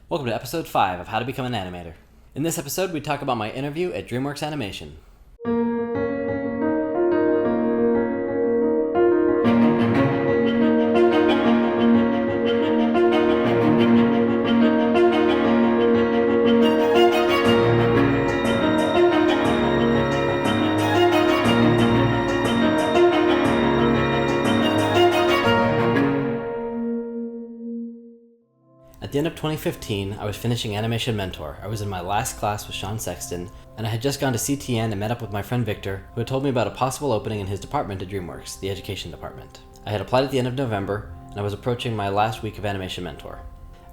Welcome to episode 5 of How to Become an Animator. In this episode, we talk about my interview at DreamWorks Animation. At the end of 2015, I was finishing Animation Mentor. I was in my last class with Sean Sexton, and I had just gone to CTN and met up with my friend Victor, who had told me about a possible opening in his department at DreamWorks, the education department. I had applied at the end of November, and I was approaching my last week of Animation Mentor.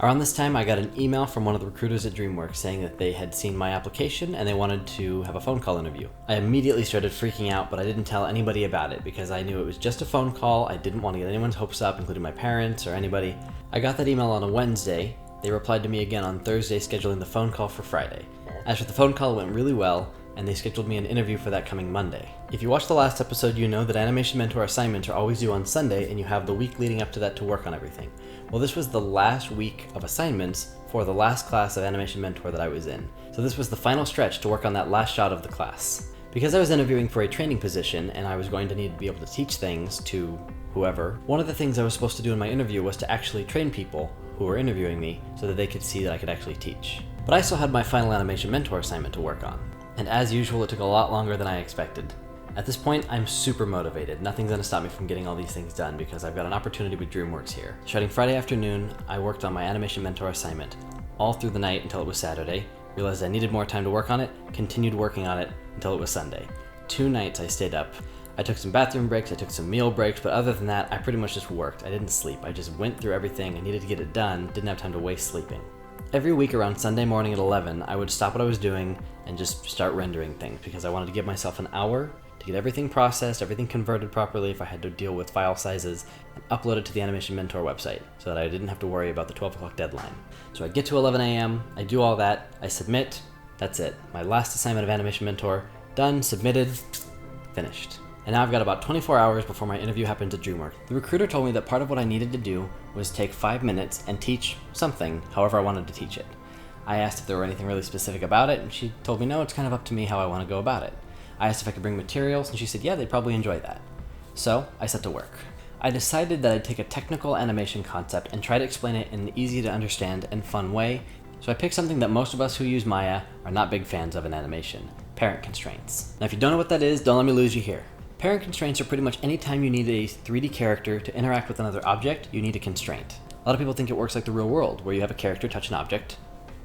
Around this time, I got an email from one of the recruiters at DreamWorks saying that they had seen my application and they wanted to have a phone call interview. I immediately started freaking out, but I didn't tell anybody about it because I knew it was just a phone call. I didn't want to get anyone's hopes up, including my parents or anybody. I got that email on a Wednesday. They replied to me again on Thursday, scheduling the phone call for Friday. As for the phone call, it went really well, and they scheduled me an interview for that coming Monday. If you watched the last episode, you know that Animation Mentor assignments are always due on Sunday, and you have the week leading up to that to work on everything. Well, this was the last week of assignments for the last class of Animation Mentor that I was in. So this was the final stretch to work on that last shot of the class. Because I was interviewing for a training position, and I was going to need to be able to teach things to whoever, one of the things I was supposed to do in my interview was to actually train people who were interviewing me so that they could see that I could actually teach. But I still had my final Animation Mentor assignment to work on. And as usual, it took a lot longer than I expected. At this point, I'm super motivated. Nothing's gonna stop me from getting all these things done because I've got an opportunity with DreamWorks here. Starting Friday afternoon, I worked on my Animation Mentor assignment all through the night until it was Saturday, realized I needed more time to work on it, continued working on it until it was Sunday. 2 nights I stayed up. I took some bathroom breaks, I took some meal breaks, but other than that, I pretty much just worked. I didn't sleep. I just went through everything. I needed to get it done, didn't have time to waste sleeping. Every week around Sunday morning at 11, I would stop what I was doing and just start rendering things because I wanted to give myself an hour to get everything processed, everything converted properly if I had to deal with file sizes, and upload it to the Animation Mentor website so that I didn't have to worry about the 12 o'clock deadline. So I get to 11 a.m., I do all that, I submit, that's it. My last assignment of Animation Mentor, done, submitted, finished. And now I've got about 24 hours before my interview happens at DreamWorks. The recruiter told me that part of what I needed to do was take 5 minutes and teach something, however I wanted to teach it. I asked if there were anything really specific about it, and she told me no, it's kind of up to me how I want to go about it. I asked if I could bring materials, and she said yeah, they'd probably enjoy that. So I set to work. I decided that I'd take a technical animation concept and try to explain it in an easy to understand and fun way, so I picked something that most of us who use Maya are not big fans of in animation: parent constraints. Now if you don't know what that is, don't let me lose you here. Parent constraints are pretty much any time you need a 3D character to interact with another object, you need a constraint. A lot of people think it works like the real world, where you have a character touch an object,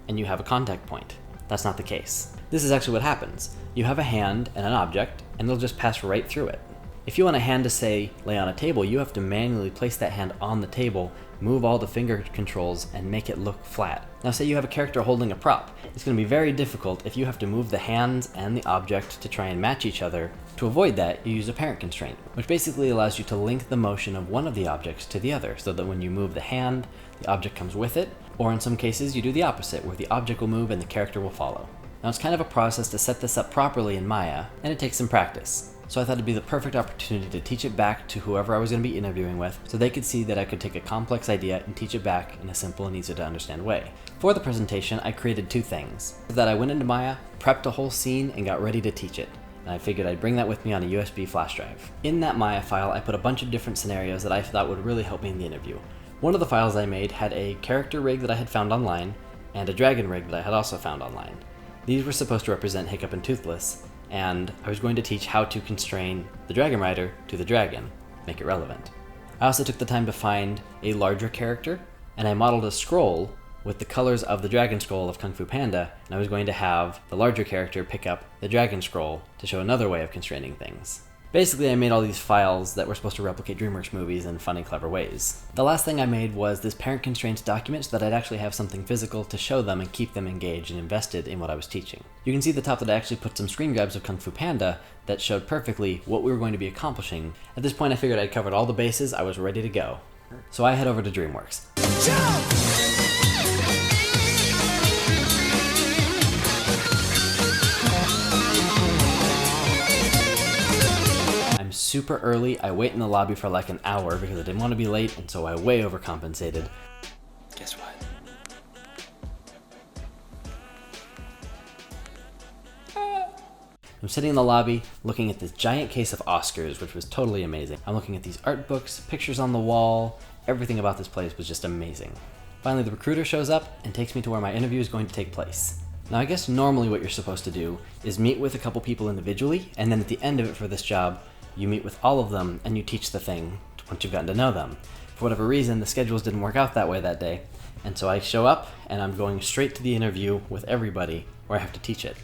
and you have a contact point. That's not the case. This is actually what happens. You have a hand and an object, and they'll just pass right through it. If you want a hand to, say, lay on a table, you have to manually place that hand on the table, move all the finger controls, and make it look flat. Now say you have a character holding a prop. It's going to be very difficult if you have to move the hands and the object to try and match each other. To avoid that, you use a parent constraint, which basically allows you to link the motion of one of the objects to the other, so that when you move the hand, the object comes with it, or in some cases you do the opposite, where the object will move and the character will follow. Now it's kind of a process to set this up properly in Maya, and it takes some practice. So I thought it'd be the perfect opportunity to teach it back to whoever I was going to be interviewing with, so they could see that I could take a complex idea and teach it back in a simple and easy to understand way. For the presentation, I created 2 things. That I went into Maya, prepped a whole scene, and got ready to teach it. And I figured I'd bring that with me on a USB flash drive. In that Maya file, I put a bunch of different scenarios that I thought would really help me in the interview. One of the files I made had a character rig that I had found online, and a dragon rig that I had also found online. These were supposed to represent Hiccup and Toothless, and I was going to teach how to constrain the dragon rider to the dragon, make it relevant. I also took the time to find a larger character, and I modeled a scroll with the colors of the dragon scroll of Kung Fu Panda, and I was going to have the larger character pick up the dragon scroll to show another way of constraining things. Basically, I made all these files that were supposed to replicate DreamWorks movies in funny, clever ways. The last thing I made was this parent constraints document so that I'd actually have something physical to show them and keep them engaged and invested in what I was teaching. You can see at the top that I actually put some screen grabs of Kung Fu Panda that showed perfectly what we were going to be accomplishing. At this point, I figured I'd covered all the bases, I was ready to go. So I head over to DreamWorks. Jump! Super early. I wait in the lobby for like an hour because I didn't want to be late, and so I way overcompensated. Guess what? I'm sitting in the lobby looking at this giant case of Oscars, which was totally amazing. I'm looking at these art books, pictures on the wall, everything about this place was just amazing. Finally, the recruiter shows up and takes me to where my interview is going to take place. Now, I guess normally what you're supposed to do is meet with a couple people individually, and then at the end of it for this job, you meet with all of them and you teach the thing once you've gotten to know them. For whatever reason, the schedules didn't work out that way that day, and so I show up and I'm going straight to the interview with everybody where I have to teach it.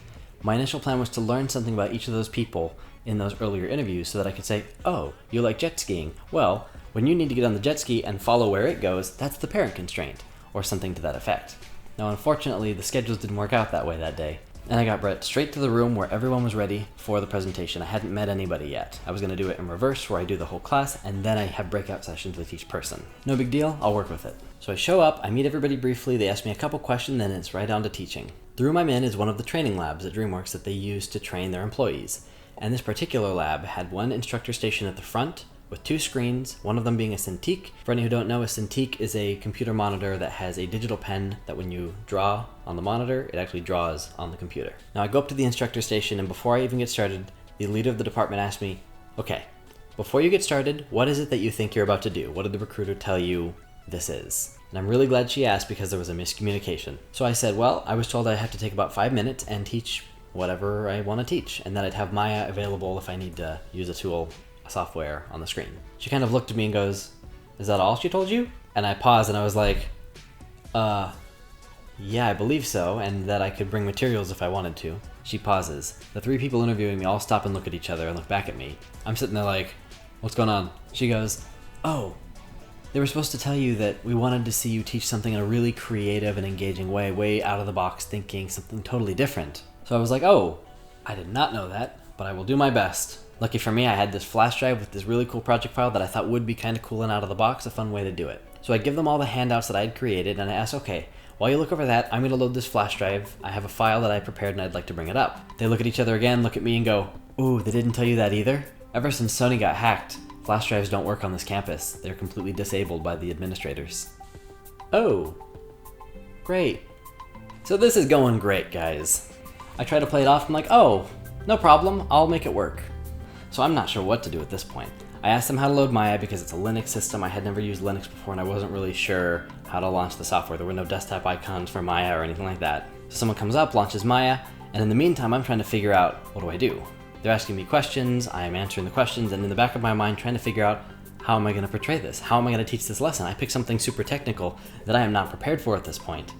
My initial plan was to learn something about each of those people in those earlier interviews so that I could say, oh, you like jet skiing? Well, when you need to get on the jet ski and follow where it goes, that's the parent constraint, or something to that effect. Now, unfortunately, the schedules didn't work out that way that day, and I got brought straight to the room where everyone was ready for the presentation. I hadn't met anybody yet. I was going to do it in reverse, where I do the whole class, and then I have breakout sessions with each person. No big deal, I'll work with it. So I show up, I meet everybody briefly, they ask me a couple questions, then it's right on to teaching. The room I'm in is one of the training labs at DreamWorks that they use to train their employees. And this particular lab had one instructor station at the front, with two screens, one of them being a Cintiq. For any who don't know, a Cintiq is a computer monitor that has a digital pen that when you draw on the monitor, it actually draws on the computer. Now I go up to the instructor station, and before I even get started, the leader of the department asked me, okay, before you get started, what is it that you think you're about to do? What did the recruiter tell you this is? And I'm really glad she asked because there was a miscommunication. So I said, well, I was told I have to take about 5 minutes and teach whatever I want to teach, and that I'd have Maya available if I need to use a tool, software on the screen. She kind of looked at me and goes, is that all she told you? And I paused and I was like, yeah, I believe so, and that I could bring materials if I wanted to. She pauses. The three people interviewing me all stop and look at each other and look back at me. I'm sitting there like, what's going on? She goes, oh, they were supposed to tell you that we wanted to see you teach something in a really creative and engaging way out of the box thinking, something totally different. So I was like, oh, I did not know that, but I will do my best. Lucky for me, I had this flash drive with this really cool project file that I thought would be kind of cool and out of the box, a fun way to do it. So I give them all the handouts that I had created, and I asked, okay, while you look over that, I'm going to load this flash drive. I have a file that I prepared and I'd like to bring it up. They look at each other again, look at me and go, ooh, they didn't tell you that either? Ever since Sony got hacked, flash drives don't work on this campus. They're completely disabled by the administrators. Oh, great. So this is going great, guys. I try to play it off, I'm like, oh, no problem, I'll make it work. So I'm not sure what to do at this point. I asked them how to load Maya because it's a Linux system. I had never used Linux before and I wasn't really sure how to launch the software. There were no desktop icons for Maya or anything like that. So someone comes up, launches Maya, and in the meantime, I'm trying to figure out, what do I do? They're asking me questions, I am answering the questions, and in the back of my mind, trying to figure out, how am I going to portray this? How am I going to teach this lesson? I picked something super technical that I am not prepared for at this point.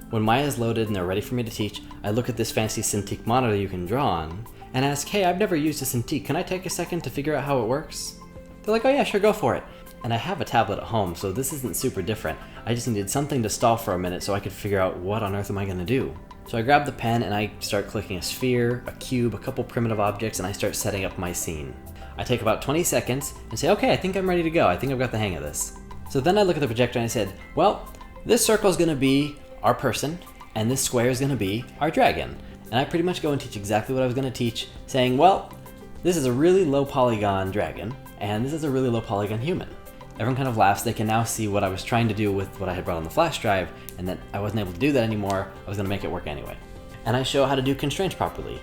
When Maya is loaded and they're ready for me to teach, I look at this fancy Cintiq monitor you can draw on, and ask, hey, I've never used a Cintiq, can I take a second to figure out how it works? They're like, oh yeah, sure, go for it. And I have a tablet at home, so this isn't super different. I just needed something to stall for a minute so I could figure out what on earth am I gonna do. So I grab the pen and I start clicking a sphere, a cube, a couple primitive objects, and I start setting up my scene. I take about 20 seconds and say, okay, I think I'm ready to go. I think I've got the hang of this. So then I look at the projector and I said, well, this circle is gonna be our person, and this square is gonna be our dragon. And I pretty much go and teach exactly what I was going to teach, saying, well, this is a really low polygon dragon, and this is a really low polygon human. Everyone kind of laughs. They can now see what I was trying to do with what I had brought on the flash drive, and that I wasn't able to do that anymore. I was going to make it work anyway. And I show how to do constraints properly,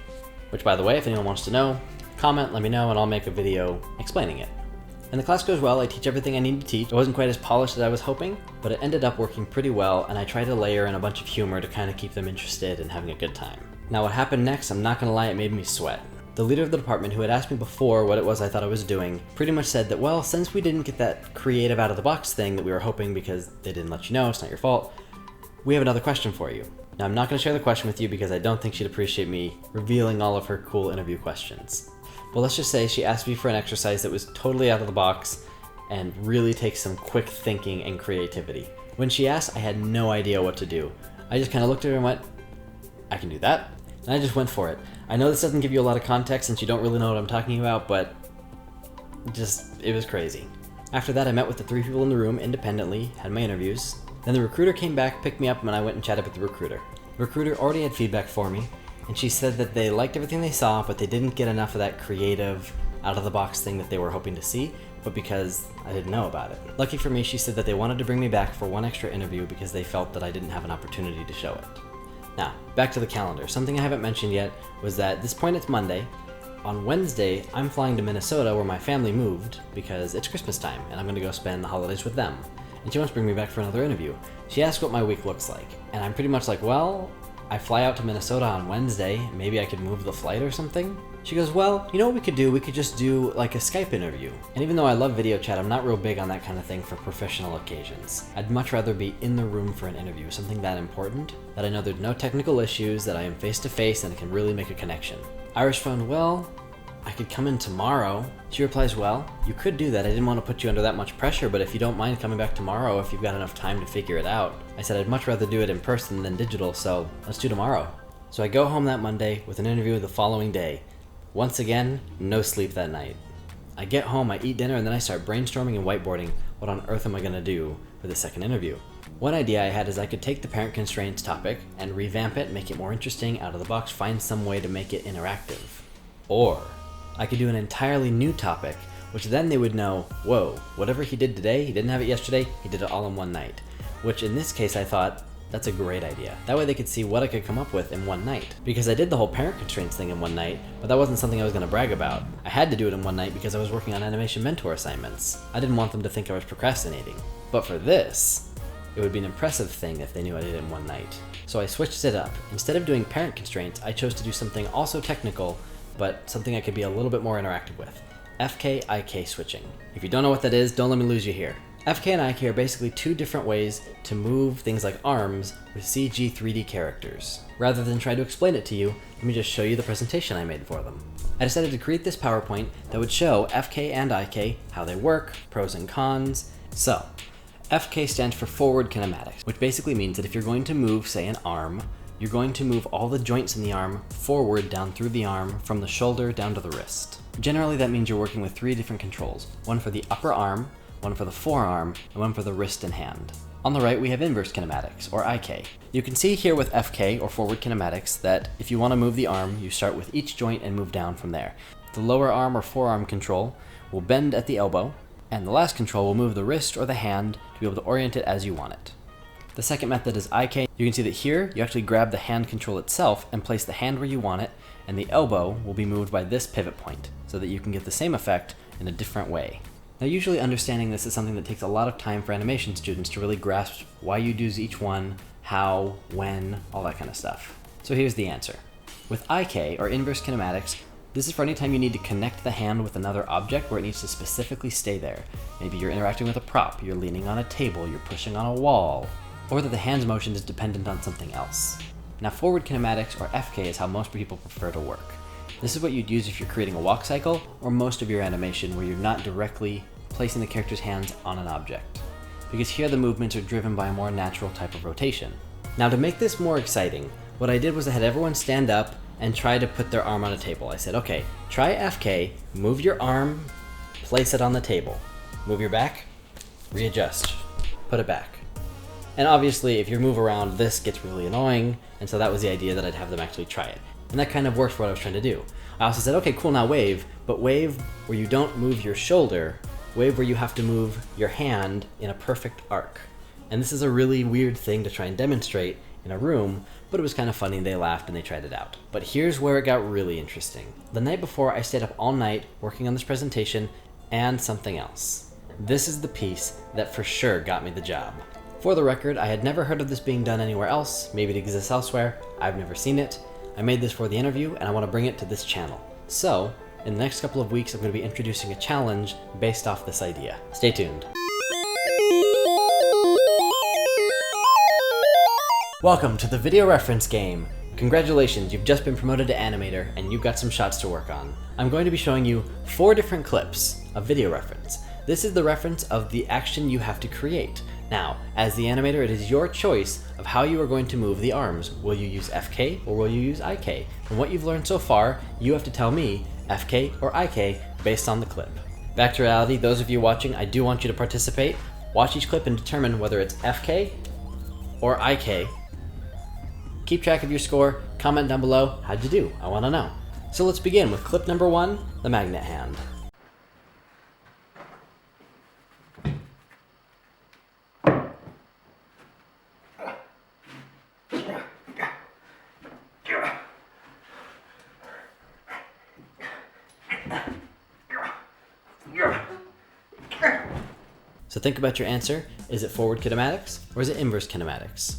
which, by the way, if anyone wants to know, comment, let me know, and I'll make a video explaining it. And the class goes well. I teach everything I need to teach. It wasn't quite as polished as I was hoping, but it ended up working pretty well, and I tried to layer in a bunch of humor to kind of keep them interested and having a good time. Now what happened next, I'm not gonna lie, it made me sweat. The leader of the department, who had asked me before what it was I thought I was doing, pretty much said that, well, since we didn't get that creative out of the box thing that we were hoping because they didn't let you know, it's not your fault, we have another question for you. Now I'm not gonna share the question with you because I don't think she'd appreciate me revealing all of her cool interview questions. But let's just say she asked me for an exercise that was totally out of the box and really takes some quick thinking and creativity. When she asked, I had no idea what to do. I just kind of looked at her and went, I can do that. And I just went for it. I know this doesn't give you a lot of context since you don't really know what I'm talking about, but it was crazy. After that, I met with the three people in the room independently, had my interviews. Then the recruiter came back, picked me up, and I went and chatted with the recruiter. The recruiter already had feedback for me, and she said that they liked everything they saw, but they didn't get enough of that creative, out-of-the-box thing that they were hoping to see, but because I didn't know about it. Lucky for me, she said that they wanted to bring me back for one extra interview because they felt that I didn't have an opportunity to show it. Now, back to the calendar. Something I haven't mentioned yet was that at this point it's Monday. On Wednesday, I'm flying to Minnesota where my family moved because it's Christmas time and I'm going to go spend the holidays with them. And she wants to bring me back for another interview. She asked what my week looks like. And I'm pretty much like, well, I fly out to Minnesota on Wednesday. Maybe I could move the flight or something? She goes, well, you know what we could do? We could just do like a Skype interview. And even though I love video chat, I'm not real big on that kind of thing for professional occasions. I'd much rather be in the room for an interview, something that important, that I know there's no technical issues, that I am face to face and can really make a connection. I respond, well, I could come in tomorrow. She replies, well, you could do that. I didn't want to put you under that much pressure, but if you don't mind coming back tomorrow, if you've got enough time to figure it out. I said I'd much rather do it in person than digital, so let's do tomorrow. So I go home that Monday with an interview the following day. Once again, no sleep that night. I get home, I eat dinner, and then I start brainstorming and whiteboarding what on earth am I going to do for the second interview. One idea I had is I could take the parent constraints topic and revamp it, make it more interesting, out of the box, find some way to make it interactive. Or I could do an entirely new topic, which then they would know, whoa, whatever he did today, he didn't have it yesterday, he did it all in one night. Which in this case I thought, that's a great idea. That way they could see what I could come up with in one night. Because I did the whole parent constraints thing in one night, but that wasn't something I was going to brag about. I had to do it in one night because I was working on animation mentor assignments. I didn't want them to think I was procrastinating. But for this, it would be an impressive thing if they knew I did it in one night. So I switched it up. Instead of doing parent constraints, I chose to do something also technical, but something I could be a little bit more interactive with. FK-IK switching. If you don't know what that is, don't let me lose you here. FK and IK are basically two different ways to move things like arms with CG 3D characters. Rather than try to explain it to you, let me just show you the presentation I made for them. I decided to create this PowerPoint that would show FK and IK, how they work, pros and cons. So, FK stands for forward kinematics, which basically means that if you're going to move, say, an arm, you're going to move all the joints in the arm forward down through the arm from the shoulder down to the wrist. Generally, that means you're working with 3 different controls, one for the upper arm, one for the forearm, and one for the wrist and hand. On the right, we have inverse kinematics, or IK. You can see here with FK, or forward kinematics, that if you want to move the arm, you start with each joint and move down from there. The lower arm or forearm control will bend at the elbow, and the last control will move the wrist or the hand to be able to orient it as you want it. The second method is IK. You can see that here, you actually grab the hand control itself and place the hand where you want it, and the elbow will be moved by this pivot point, so that you can get the same effect in a different way. Now, usually understanding this is something that takes a lot of time for animation students to really grasp why you do each one, how, when, all that kind of stuff. So here's the answer. With IK, or inverse kinematics, this is for any time you need to connect the hand with another object where it needs to specifically stay there. Maybe you're interacting with a prop, you're leaning on a table, you're pushing on a wall, or that the hand's motion is dependent on something else. Now, forward kinematics, or FK, is how most people prefer to work. This is what you'd use if you're creating a walk cycle, or most of your animation where you're not directly placing the character's hands on an object. Because here the movements are driven by a more natural type of rotation. Now, to make this more exciting, what I did was I had everyone stand up and try to put their arm on a table. I said, okay, try FK, move your arm, place it on the table. Move your back, readjust, put it back. And obviously, if you move around, this gets really annoying, and so that was the idea, that I'd have them actually try it. And that kind of worked for what I was trying to do. I also said, okay, cool, now wave, but wave where you don't move your shoulder, wave where you have to move your hand in a perfect arc. And this is a really weird thing to try and demonstrate in a room, but it was kind of funny, they laughed and they tried it out. But here's where it got really interesting. The night before, I stayed up all night working on this presentation and something else. This is the piece that for sure got me the job. For the record, I had never heard of this being done anywhere else. Maybe it exists elsewhere. I've never seen it. I made this for the interview and I want to bring it to this channel. So, in the next couple of weeks, I'm going to be introducing a challenge based off this idea. Stay tuned. Welcome to the video reference game. Congratulations, you've just been promoted to animator and you've got some shots to work on. I'm going to be showing you 4 different clips of video reference. This is the reference of the action you have to create. Now, as the animator, it is your choice of how you are going to move the arms. Will you use FK or will you use IK? From what you've learned so far, you have to tell me FK or IK based on the clip. Back to reality, those of you watching, I do want you to participate. Watch each clip and determine whether it's FK or IK. Keep track of your score, comment down below, how'd you do? I want to know. So let's begin with clip number 1, the magnet hand. So think about your answer. Is it forward kinematics or is it inverse kinematics?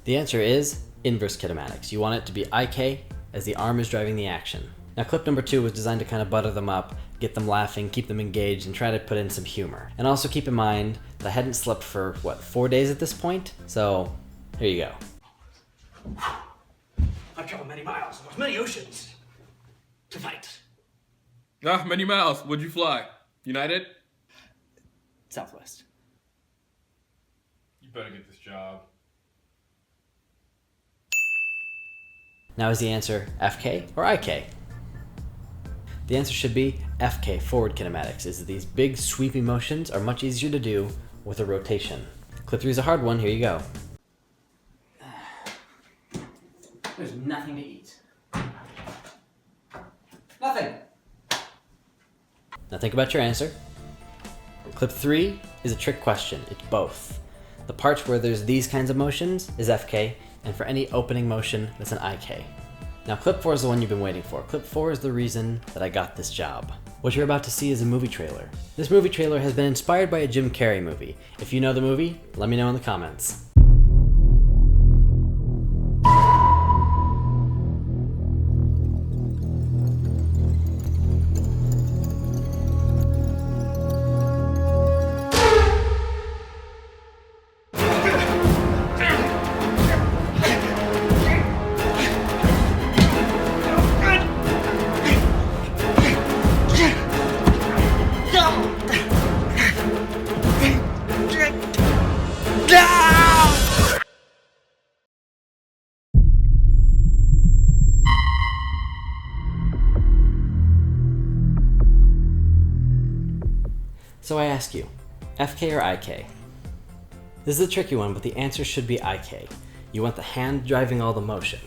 The answer is inverse kinematics. You want it to be IK as the arm is driving the action. Now clip number 2 was designed to kind of butter them up, get them laughing, keep them engaged, and try to put in some humor. And also keep in mind that I hadn't slept for, 4 days at this point? So here you go. I've traveled many miles across many oceans to fight. Many miles. What'd you fly? United? Southwest. You better get this job. Now is the answer FK or IK? The answer should be FK, forward kinematics, is that these big sweeping motions are much easier to do with a rotation. Clip 3 is a hard one, here you go. There's nothing to eat. Nothing! Now think about your answer. Clip 3 is a trick question, it's both. The parts where there's these kinds of motions is FK, and for any opening motion, that's an IK. Now clip 4 is the one you've been waiting for. Clip 4 is the reason that I got this job. What you're about to see is a movie trailer. This movie trailer has been inspired by a Jim Carrey movie. If you know the movie, let me know in the comments. So I ask you, FK or IK? This is a tricky one, but the answer should be IK. You want the hand driving all the motion.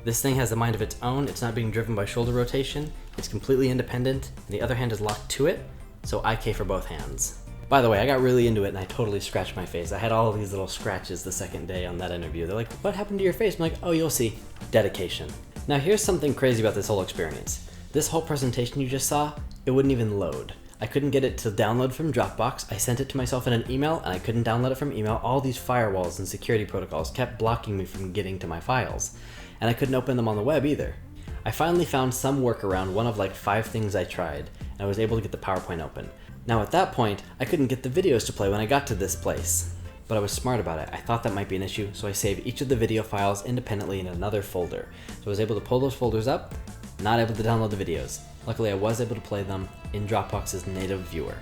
This thing has a mind of its own, it's not being driven by shoulder rotation, it's completely independent, and the other hand is locked to it, so IK for both hands. By the way, I got really into it and I totally scratched my face. I had all of these little scratches the second day on that interview. They're like, what happened to your face? I'm like, oh, you'll see. Dedication. Now here's something crazy about this whole experience. This whole presentation you just saw, it wouldn't even load. I couldn't get it to download from Dropbox. I sent it to myself in an email and I couldn't download it from email. All these firewalls and security protocols kept blocking me from getting to my files. And I couldn't open them on the web either. I finally found some workaround, one of like 5 things I tried, and I was able to get the PowerPoint open. Now at that point, I couldn't get the videos to play when I got to this place. But I was smart about it. I thought that might be an issue, so I saved each of the video files independently in another folder. So I was able to pull those folders up, not able to download the videos. Luckily, I was able to play them in Dropbox's native viewer.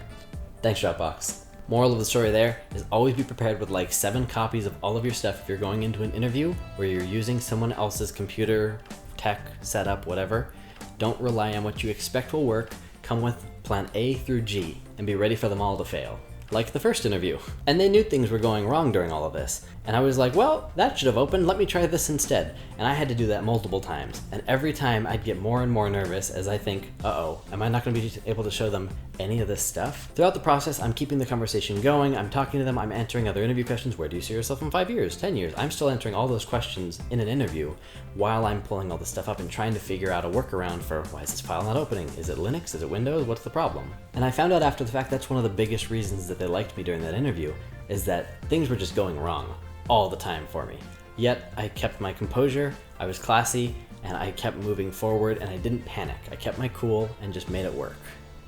Thanks, Dropbox. Moral of the story there is always be prepared with like 7 copies of all of your stuff if you're going into an interview where you're using someone else's computer, tech, setup, whatever. Don't rely on what you expect will work. Come with plan A through G and be ready for them all to fail. Like the first interview. And they knew things were going wrong during all of this. And I was like, well, that should have opened, let me try this instead. And I had to do that multiple times. And every time I'd get more and more nervous as I think, uh-oh, am I not gonna be able to show them any of this stuff? Throughout the process, I'm keeping the conversation going, I'm talking to them, I'm answering other interview questions. Where do you see yourself in 5 years, 10 years? I'm still answering all those questions in an interview while I'm pulling all this stuff up and trying to figure out a workaround for why is this file not opening? Is it Linux? Is it Windows? What's the problem? And I found out after the fact that's one of the biggest reasons that they liked me during that interview, is that things were just going wrong all the time for me. Yet I kept my composure, I was classy, and I kept moving forward and I didn't panic. I kept my cool and just made it work.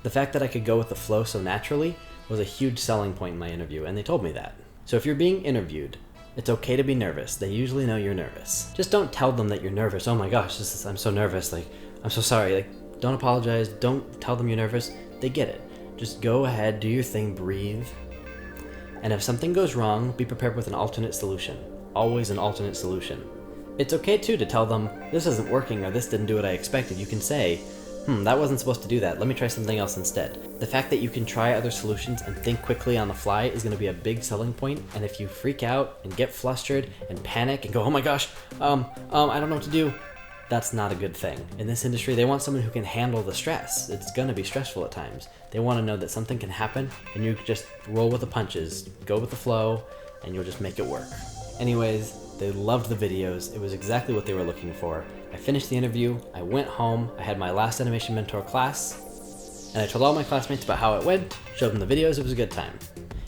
The fact that I could go with the flow so naturally was a huge selling point in my interview, and they told me that. So if you're being interviewed, it's okay to be nervous. They usually know you're nervous. Just don't tell them that you're nervous. Oh my gosh, I'm so nervous. Like, I'm so sorry. Like, don't apologize. Don't tell them you're nervous. They get it. Just go ahead, do your thing, breathe. And if something goes wrong, be prepared with an alternate solution. Always an alternate solution. It's okay too to tell them, this isn't working or this didn't do what I expected. You can say, that wasn't supposed to do that. Let me try something else instead. The fact that you can try other solutions and think quickly on the fly is going to be a big selling point. And if you freak out and get flustered and panic and go, oh my gosh, I don't know what to do, that's not a good thing. In this industry, they want someone who can handle the stress. It's going to be stressful at times. They want to know that something can happen and you just roll with the punches, go with the flow, and you'll just make it work. Anyways, they loved the videos. It was exactly what they were looking for. I finished the interview, I went home, I had my last animation mentor class, and I told all my classmates about how it went, showed them the videos, it was a good time.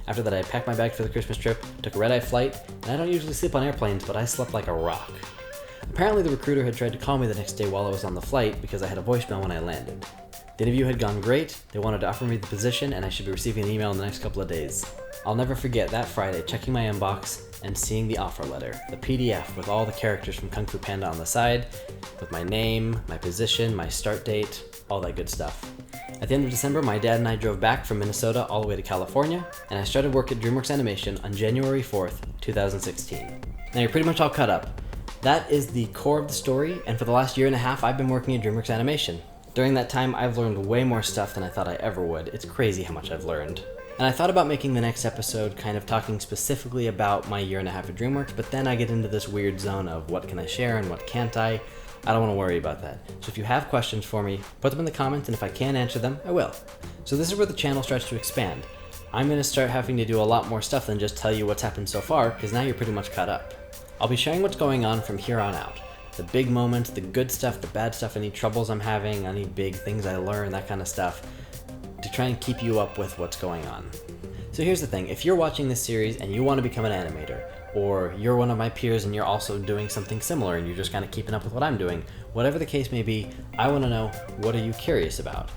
After that, I packed my bag for the Christmas trip, took a red-eye flight, and I don't usually sleep on airplanes, but I slept like a rock. Apparently the recruiter had tried to call me the next day while I was on the flight because I had a voicemail when I landed. The interview had gone great, they wanted to offer me the position, and I should be receiving an email in the next couple of days. I'll never forget that Friday checking my inbox and seeing the offer letter, the PDF with all the characters from Kung Fu Panda on the side, with my name, my position, my start date, all that good stuff. At the end of December, my dad and I drove back from Minnesota all the way to California, and I started work at DreamWorks Animation on January 4th, 2016. Now you're pretty much all caught up. That is the core of the story, and for the last year and a half, I've been working at DreamWorks Animation. During that time, I've learned way more stuff than I thought I ever would. It's crazy how much I've learned. And I thought about making the next episode kind of talking specifically about my year and a half at DreamWorks, but then I get into this weird zone of what can I share and what can't I. I don't want to worry about that. So if you have questions for me, put them in the comments, and if I can answer them, I will. So this is where the channel starts to expand. I'm going to start having to do a lot more stuff than just tell you what's happened so far, because now you're pretty much caught up. I'll be sharing what's going on from here on out. The big moments, the good stuff, the bad stuff, any troubles I'm having, any big things I learn, that kind of stuff, to try and keep you up with what's going on. So here's the thing, if you're watching this series and you want to become an animator, or you're one of my peers and you're also doing something similar and you're just kind of keeping up with what I'm doing, whatever the case may be, I want to know, what are you curious about?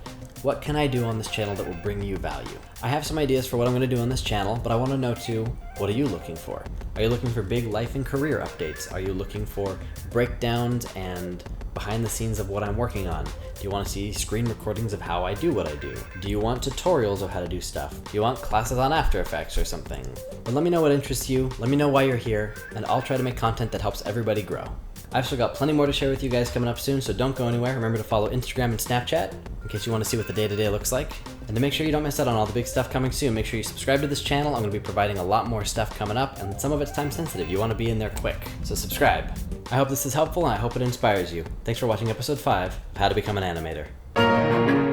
What can I do on this channel that will bring you value? I have some ideas for what I'm going to do on this channel, but I want to know too, what are you looking for? Are you looking for big life and career updates? Are you looking for breakdowns and behind the scenes of what I'm working on? Do you want to see screen recordings of how I do what I do? Do you want tutorials of how to do stuff? Do you want classes on After Effects or something? But let me know what interests you, let me know why you're here, and I'll try to make content that helps everybody grow. I've still got plenty more to share with you guys coming up soon, so don't go anywhere. Remember to follow Instagram and Snapchat in case you want to see what the day-to-day looks like. And to make sure you don't miss out on all the big stuff coming soon, make sure you subscribe to this channel. I'm going to be providing a lot more stuff coming up, and some of it's time sensitive. You want to be in there quick, so subscribe. I hope this is helpful, and I hope it inspires you. Thanks for watching episode 5 of How to Become an Animator.